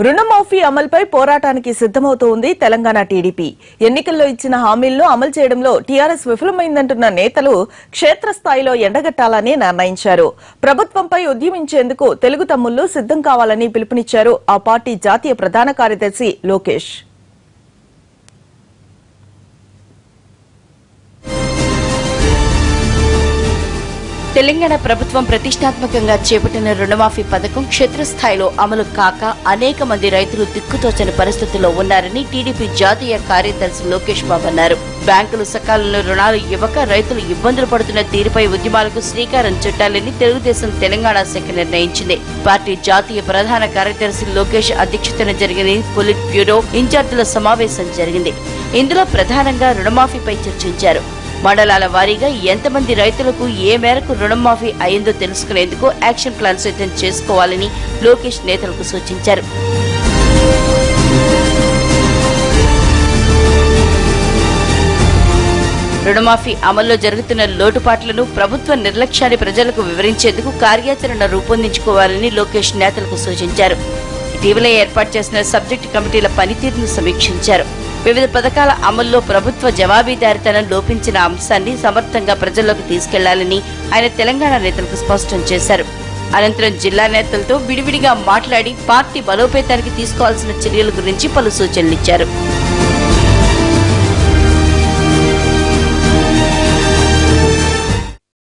రుణమాఫీ అమలుపై పోరాటానికి సిద్దమవుతోంది తెలంగాణ టీడీపీ. ఎన్నికల్లో ఇచ్చిన హామీలను అమలు చేయడంలో టీఆర్ఎస్ విఫలమైందంటున్న నేతలు క్షేత్రస్థాయిలో ఎండగట్టాలని నిర్ణయించారు. ప్రభుత్వంపై ఉద్యమించేందుకు తెలుగు తమ్ముళ్లు సిద్దం కావాలని పిలుపునిచ్చారు ఆ పార్టీ జాతీయ ప్రధాన కార్యదర్శి లోకేష్. తెలంగాణ ప్రభుత్వం ప్రతిష్టాత్మకంగా చేపట్టిన రుణమాఫీ పథకం క్షేత్రస్థాయిలో అమలు కాక అనేక మంది రైతులు దిక్కుతోచని పరిస్థితుల్లో ఉన్నారని టీడీపీ జాతీయ కార్యదర్శి లోకేష్ బాబు అన్నారు. బ్యాంకులు సకాలంలో రుణాలు ఇవ్వక రైతులు ఇబ్బందులు పడుతున్న తీరుపై ఉద్యమాలకు శ్రీకారం చుట్టాలని తెలుగుదేశం తెలంగాణ శాఖ నిర్ణయించింది. పార్టీ జాతీయ ప్రధాన కార్యదర్శి లోకేష్ అధ్యక్షతన జరిగిన పొలిట్ బ్యూరో ఇన్ఛార్జీల సమావేశం జరిగింది. ఇందులో ప్రధానంగా రుణమాఫీపై చర్చించారు. మండలాల వారీగా ఎంతమంది రైతులకు ఏ మేరకు రుణమాఫీ అయిందో తెలుసుకునేందుకు యాక్షన్ ప్లాన్ సిద్ధం చేసుకోవాలని లోకేష్ నేతలకు సూచించారు. రుణమాఫీ అమల్లో జరుగుతున్న లోటుపాట్లను ప్రభుత్వ నిర్లక్ష్యాన్ని ప్రజలకు వివరించేందుకు కార్యాచరణ రూపొందించుకోవాలని లోకేష్ నేతలకు సూచించారు. ఇటీవల ఏర్పాటు చేసిన సబ్జెక్టు కమిటీల పనితీరును సమీక్షించారు. వివిధ పథకాల అమల్లో ప్రభుత్వ జవాబీదారితనం లోపించిన అంశాన్ని సమర్థంగా ప్రజల్లోకి తీసుకెళ్లాలని ఆయన తెలంగాణ నేతలకు స్పష్టం చేశారు. అనంతరం జిల్లా నేతలతో విడివిడిగా మాట్లాడి పార్టీ బలోపేతానికి తీసుకోవాల్సిన చర్యల గురించి పలు సూచనలిచ్చారు.